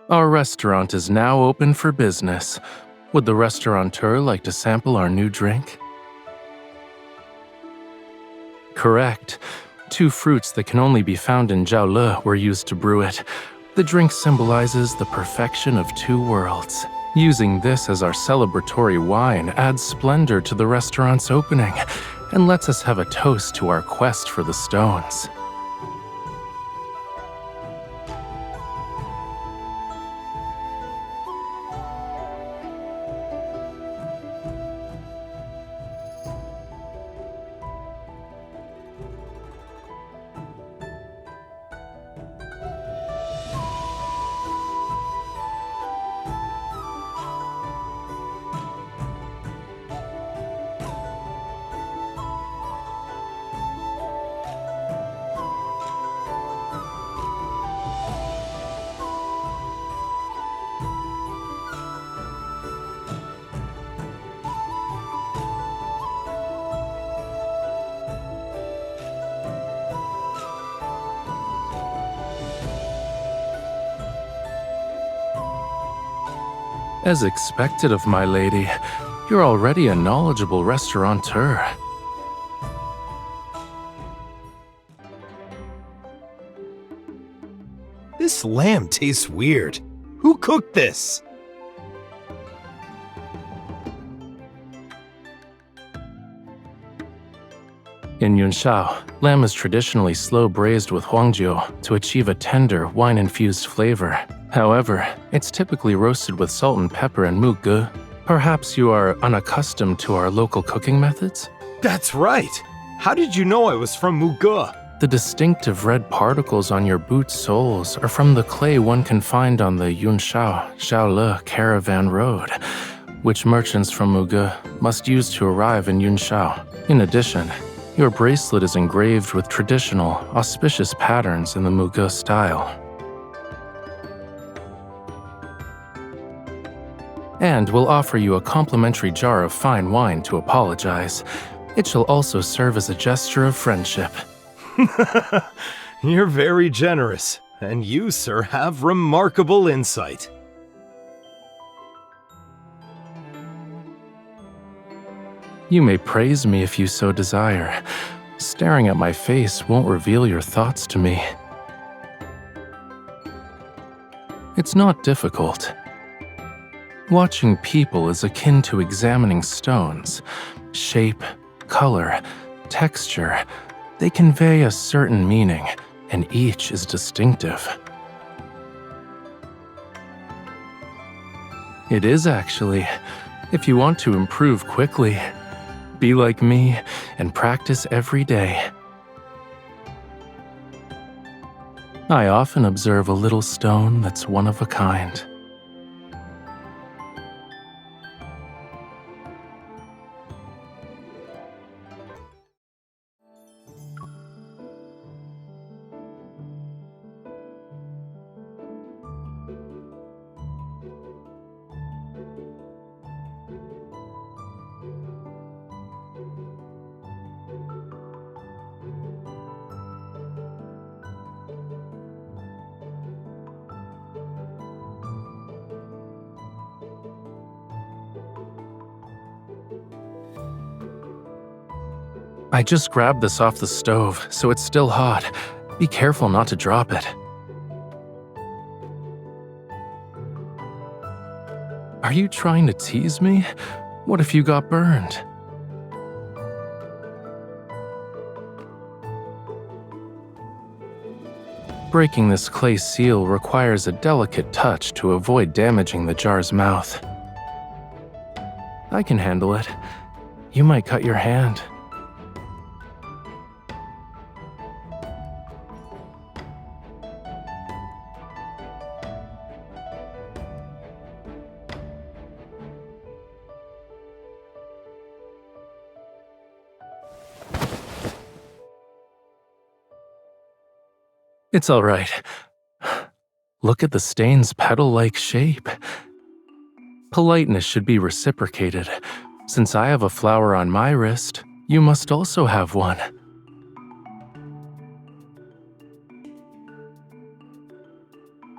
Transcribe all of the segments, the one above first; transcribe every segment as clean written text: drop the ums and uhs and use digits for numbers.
Our restaurant is now open for business. Would the restaurateur like to sample our new drink? Correct. 2 fruits that can only be found in Jiaole were used to brew it. The drink symbolizes the perfection of 2 worlds. Using this as our celebratory wine adds splendor to the restaurant's opening and lets us have a toast to our quest for the stones. As expected of my lady, you're already a knowledgeable restaurateur. This lamb tastes weird. Who cooked this? In Yunshao, lamb is traditionally slow-braised with huangjiu to achieve a tender, wine-infused flavor. However, it's typically roasted with salt and pepper and muge. Perhaps you are unaccustomed to our local cooking methods? That's right. How did you know I was from Muge? The distinctive red particles on your boot soles are from the clay one can find on the Yunshao-Jiaole caravan road, which merchants from Muge must use to arrive in Yunshao. In addition, your bracelet is engraved with traditional, auspicious patterns in the Muge style. And we'll offer you a complimentary jar of fine wine to apologize. It shall also serve as a gesture of friendship. You're very generous, and you, sir, have remarkable insight. You may praise me if you so desire. Staring at my face won't reveal your thoughts to me. It's not difficult. Watching people is akin to examining stones. Shape, color, texture, they convey a certain meaning, and each is distinctive. It is actually, if you want to improve quickly. Be like me and practice every day. I often observe a little stone that's one of a kind. I just grabbed this off the stove, so it's still hot. Be careful not to drop it. Are you trying to tease me? What if you got burned? Breaking this clay seal requires a delicate touch to avoid damaging the jar's mouth. I can handle it. You might cut your hand. It's all right. Look at the stain's petal-like shape. Politeness should be reciprocated. Since I have a flower on my wrist, you must also have one.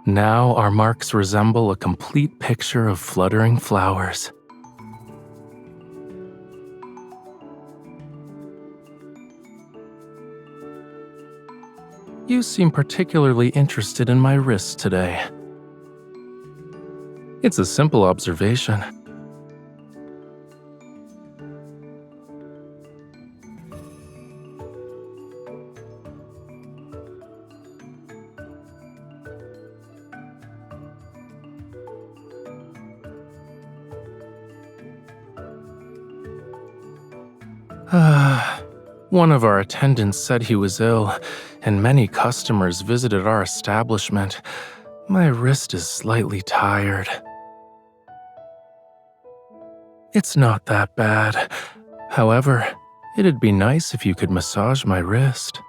Now our marks resemble a complete picture of fluttering flowers. You seem particularly interested in my wrist today. It's a simple observation. One of our attendants said he was ill, and many customers visited our establishment. My wrist is slightly tired. It's not that bad. However, it'd be nice if you could massage my wrist.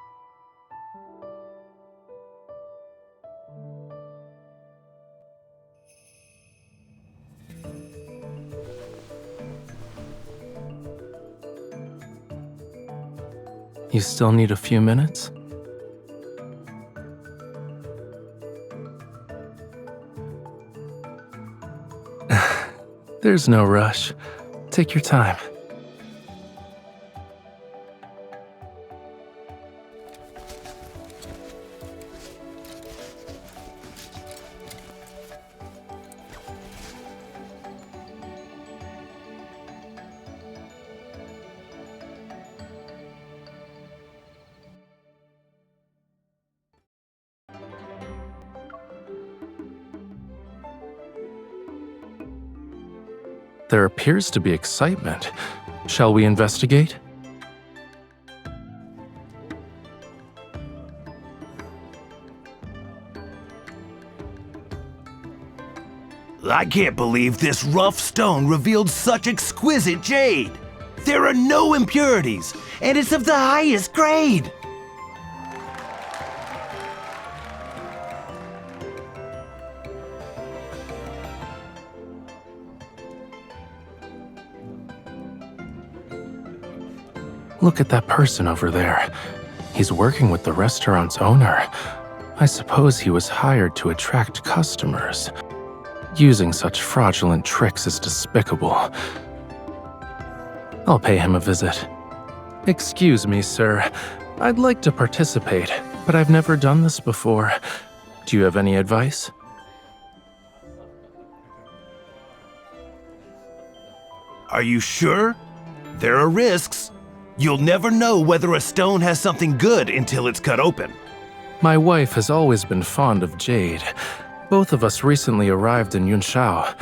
You still need a few minutes? There's no rush. Take your time. There appears to be excitement. Shall we investigate? I can't believe this rough stone revealed such exquisite jade. There are no impurities, and it's of the highest grade. Look at that person over there. He's working with the restaurant's owner. I suppose he was hired to attract customers. Using such fraudulent tricks is despicable. I'll pay him a visit. Excuse me, sir. I'd like to participate, but I've never done this before. Do you have any advice? Are you sure? There are risks. You'll never know whether a stone has something good until it's cut open. My wife has always been fond of jade. Both of us recently arrived in Yunshao,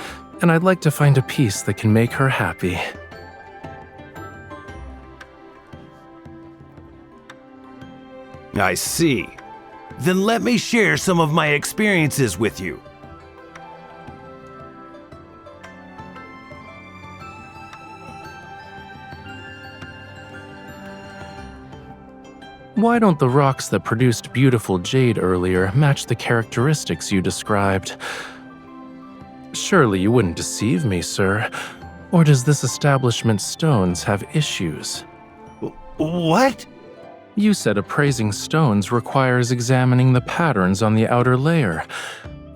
and I'd like to find a piece that can make her happy. I see. Then let me share some of my experiences with you. Why don't the rocks that produced beautiful jade earlier match the characteristics you described? Surely you wouldn't deceive me, sir. Or does this establishment's stones have issues? What? You said appraising stones requires examining the patterns on the outer layer,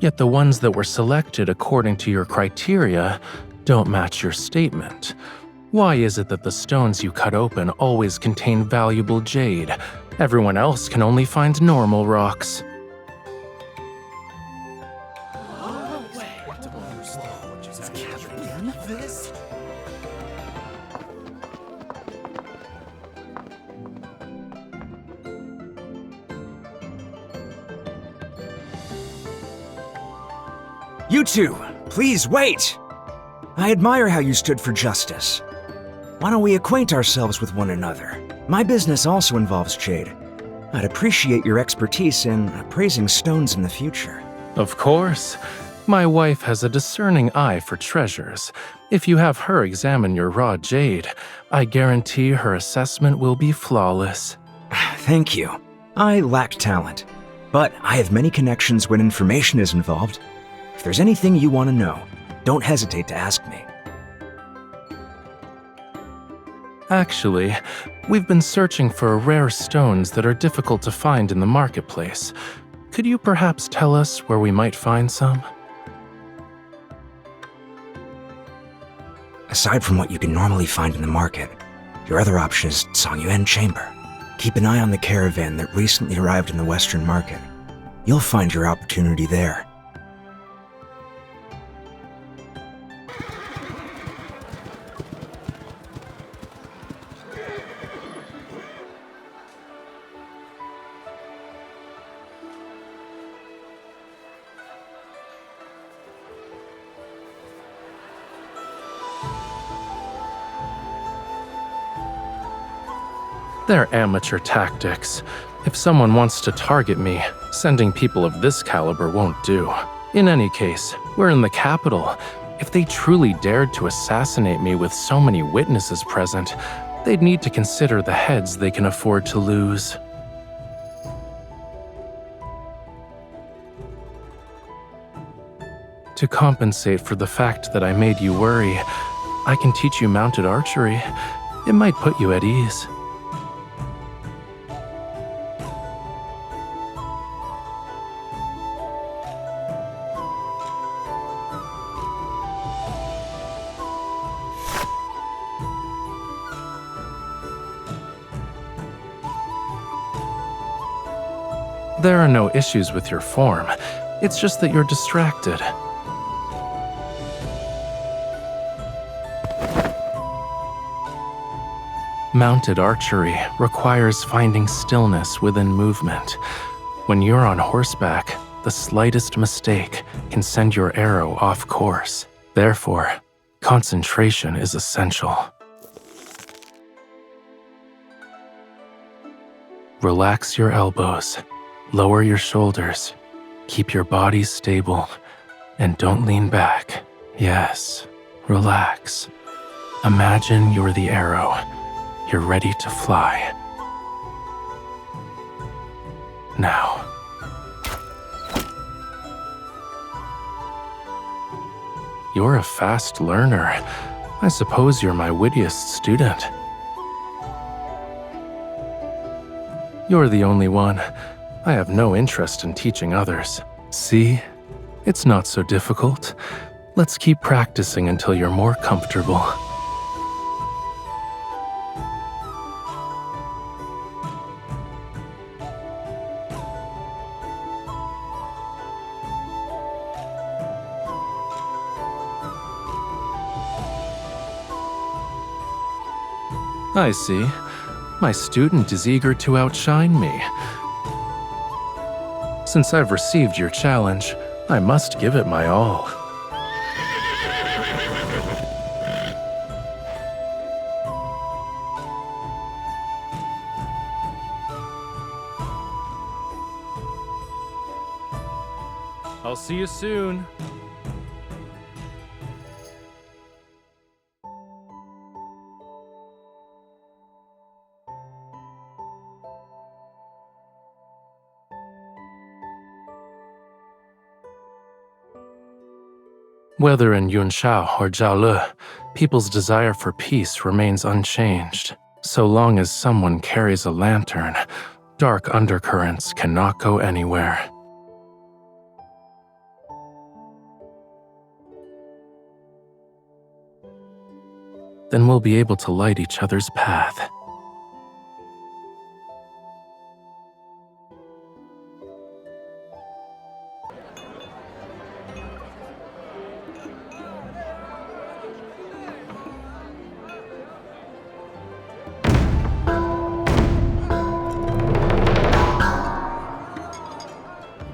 yet the ones that were selected according to your criteria don't match your statement. Why is it that the stones you cut open always contain valuable jade? Everyone else can only find normal rocks. You two, please wait! I admire how you stood for justice. Why don't we acquaint ourselves with one another? My business also involves jade. I'd appreciate your expertise in appraising stones in the future. Of course. My wife has a discerning eye for treasures. If you have her examine your raw jade, I guarantee her assessment will be flawless. Thank you. I lack talent, but I have many connections when information is involved. If there's anything you want to know, don't hesitate to ask me. Actually, we've been searching for rare stones that are difficult to find in the marketplace. Could you perhaps tell us where we might find some? Aside from what you can normally find in the market, your other option is Songyuan Chamber. Keep an eye on the caravan that recently arrived in the Western market. You'll find your opportunity there. They're amateur tactics. If someone wants to target me, sending people of this caliber won't do. In any case, we're in the capital. If they truly dared to assassinate me with so many witnesses present, they'd need to consider the heads they can afford to lose. To compensate for the fact that I made you worry, I can teach you mounted archery. It might put you at ease. There are no issues with your form. It's just that you're distracted. Mounted archery requires finding stillness within movement. When you're on horseback, the slightest mistake can send your arrow off course. Therefore, concentration is essential. Relax your elbows. Lower your shoulders, keep your body stable, and don't lean back. Yes, relax. Imagine you're the arrow. You're ready to fly. Now. You're a fast learner. I suppose you're my wittiest student. You're the only one. I have no interest in teaching others. See? It's not so difficult. Let's keep practicing until you're more comfortable. I see. My student is eager to outshine me. Since I've received your challenge, I must give it my all. I'll see you soon. Whether in Yunshao or Jiaole, people's desire for peace remains unchanged. So long as someone carries a lantern, dark undercurrents cannot go anywhere. Then we'll be able to light each other's path.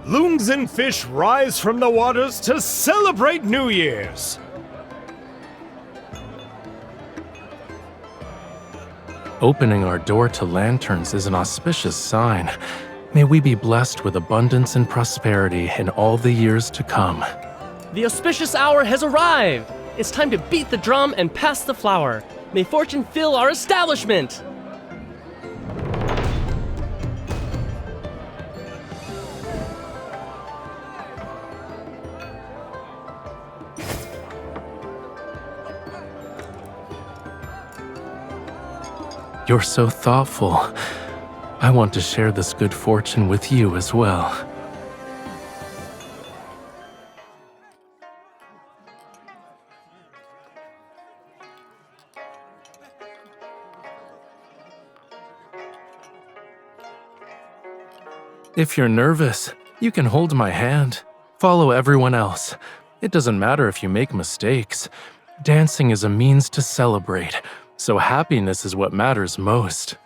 Loons and fish rise from the waters to celebrate New Year's. Opening our door to lanterns is an auspicious sign. May we be blessed with abundance and prosperity in all the years to come. The auspicious hour has arrived! It's time to beat the drum and pass the flower. May fortune fill our establishment! You're so thoughtful. I want to share this good fortune with you as well. If you're nervous, you can hold my hand. Follow everyone else. It doesn't matter if you make mistakes. Dancing is a means to celebrate, so happiness is what matters most.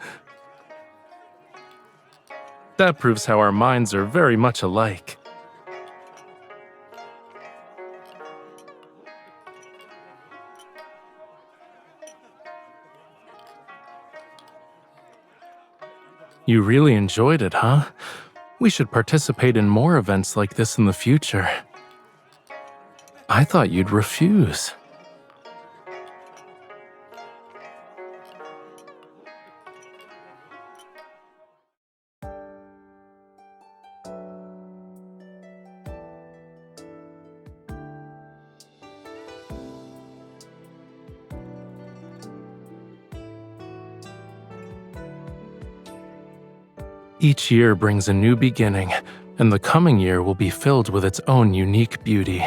That proves how our minds are very much alike. You really enjoyed it, huh? We should participate in more events like this in the future. I thought you'd refuse. Each year brings a new beginning, and the coming year will be filled with its own unique beauty.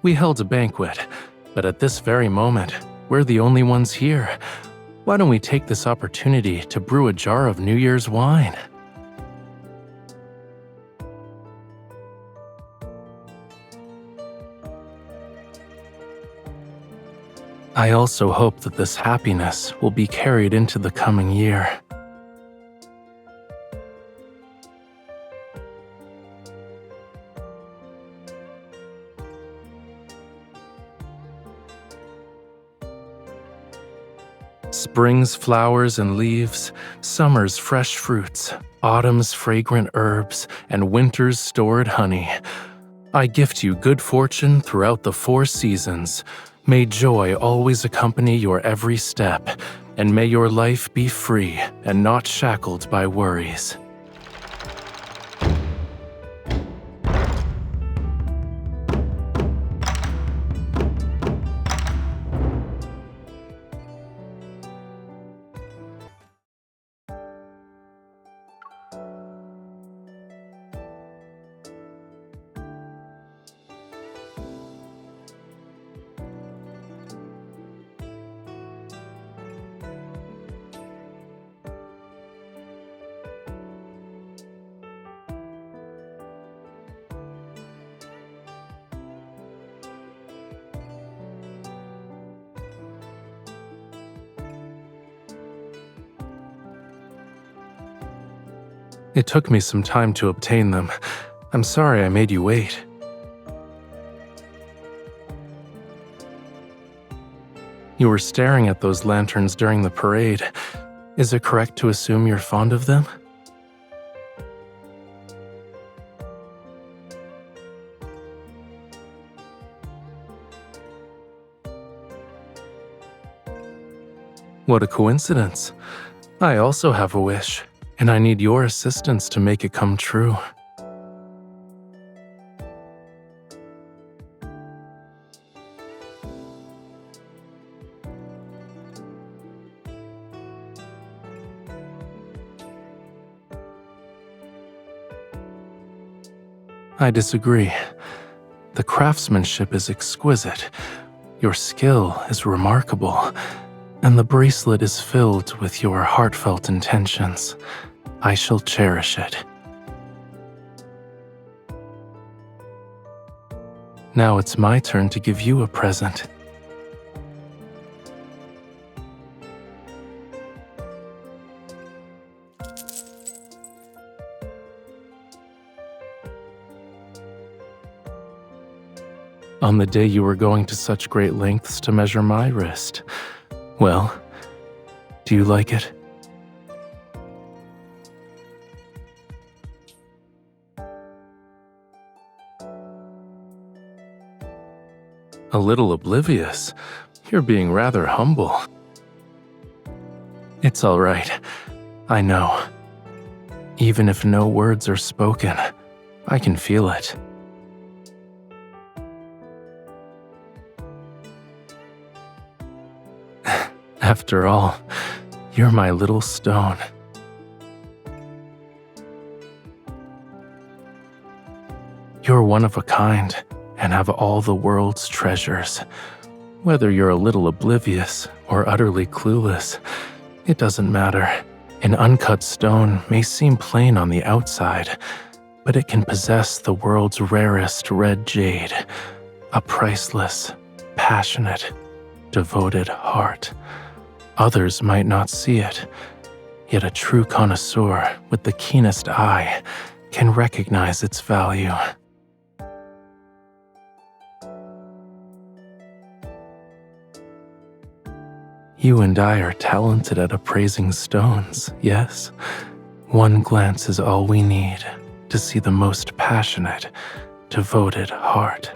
We held a banquet, but at this very moment, we're the only ones here. Why don't we take this opportunity to brew a jar of New Year's wine? I also hope that this happiness will be carried into the coming year. Spring's flowers and leaves, summer's fresh fruits, autumn's fragrant herbs, and winter's stored honey. I gift you good fortune throughout the 4 seasons. May joy always accompany your every step, and may your life be free and not shackled by worries. It took me some time to obtain them. I'm sorry I made you wait. You were staring at those lanterns during the parade. Is it correct to assume you're fond of them? What a coincidence. I also have a wish, and I need your assistance to make it come true. I disagree. The craftsmanship is exquisite, your skill is remarkable, and the bracelet is filled with your heartfelt intentions. I shall cherish it. Now it's my turn to give you a present. On the day you were going to such great lengths to measure my wrist. Well, do you like it? A little oblivious. You're being rather humble. It's all right. I know. Even if no words are spoken, I can feel it. After all, you're my little stone. You're one of a kind and have all the world's treasures. Whether you're a little oblivious or utterly clueless, it doesn't matter. An uncut stone may seem plain on the outside, but it can possess the world's rarest red jade, a priceless, passionate, devoted heart. Others might not see it, yet a true connoisseur with the keenest eye can recognize its value. You and I are talented at appraising stones, yes? One glance is all we need to see the most passionate, devoted heart.